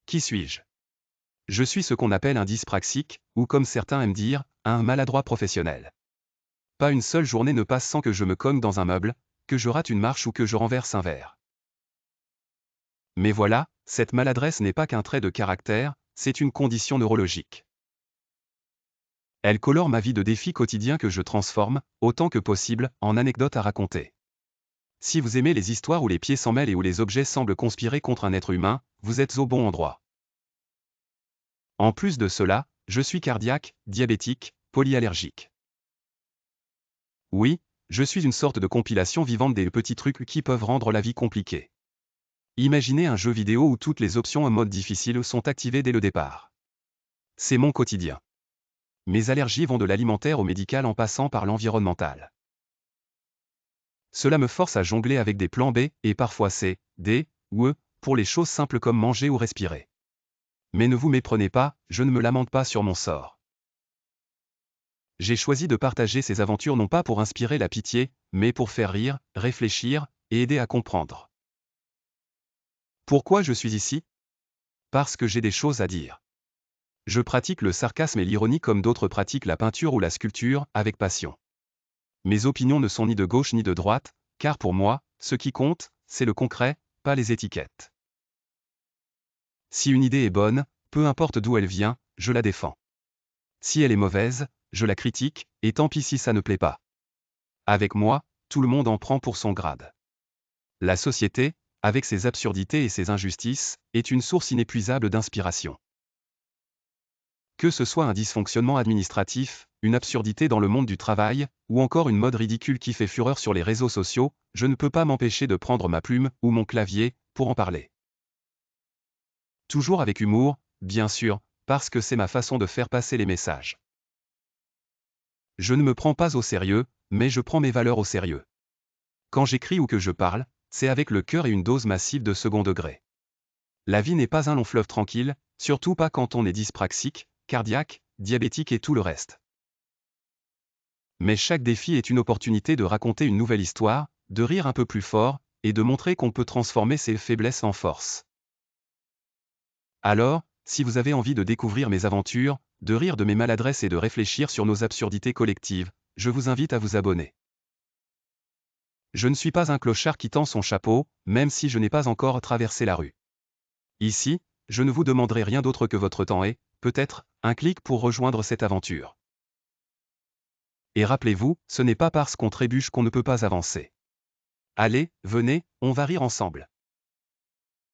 Qui suis-je? Je suis ce qu'on appelle un dyspraxique, ou comme certains aiment dire, un maladroit professionnel. Pas une seule journée ne passe sans que je me cogne dans un meuble, que je rate une marche ou que je renverse un verre. Mais voilà, cette maladresse n'est pas qu'un trait de caractère, c'est une condition neurologique. Elle colore ma vie de défis quotidiens que je transforme, autant que possible, en anecdotes à raconter. Si vous aimez les histoires où les pieds s'en mêlent et où les objets semblent conspirer contre un être humain, vous êtes au bon endroit. En plus de cela, je suis cardiaque, diabétique, polyallergique. Oui, je suis une sorte de compilation vivante des petits trucs qui peuvent rendre la vie compliquée. Imaginez un jeu vidéo où toutes les options en mode difficile sont activées dès le départ. C'est mon quotidien. Mes allergies vont de l'alimentaire au médical en passant par l'environnemental. Cela me force à jongler avec des plans B, et parfois C, D, ou E, pour les choses simples comme manger ou respirer. Mais ne vous méprenez pas, je ne me lamente pas sur mon sort. J'ai choisi de partager ces aventures non pas pour inspirer la pitié, mais pour faire rire, réfléchir, et aider à comprendre. Pourquoi je suis ici? Parce que j'ai des choses à dire. Je pratique le sarcasme et l'ironie comme d'autres pratiquent la peinture ou la sculpture, avec passion. Mes opinions ne sont ni de gauche ni de droite, car pour moi, ce qui compte, c'est le concret, pas les étiquettes. Si une idée est bonne, peu importe d'où elle vient, je la défends. Si elle est mauvaise, je la critique, et tant pis si ça ne plaît pas. Avec moi, tout le monde en prend pour son grade. La société, avec ses absurdités et ses injustices, est une source inépuisable d'inspiration. Que ce soit un dysfonctionnement administratif, une absurdité dans le monde du travail, ou encore une mode ridicule qui fait fureur sur les réseaux sociaux, je ne peux pas m'empêcher de prendre ma plume ou mon clavier pour en parler. Toujours avec humour, bien sûr, parce que c'est ma façon de faire passer les messages. Je ne me prends pas au sérieux, mais je prends mes valeurs au sérieux. Quand j'écris ou que je parle, c'est avec le cœur et une dose massive de second degré. La vie n'est pas un long fleuve tranquille, surtout pas quand on est dyspraxique, cardiaque, diabétique et tout le reste. Mais chaque défi est une opportunité de raconter une nouvelle histoire, de rire un peu plus fort, et de montrer qu'on peut transformer ses faiblesses en force. Alors, si vous avez envie de découvrir mes aventures, de rire de mes maladresses et de réfléchir sur nos absurdités collectives, je vous invite à vous abonner. Je ne suis pas un clochard qui tend son chapeau, même si je n'ai pas encore traversé la rue. Ici, je ne vous demanderai rien d'autre que votre temps et, peut-être, un clic pour rejoindre cette aventure. Et rappelez-vous, ce n'est pas parce qu'on trébuche qu'on ne peut pas avancer. Allez, venez, on va rire ensemble.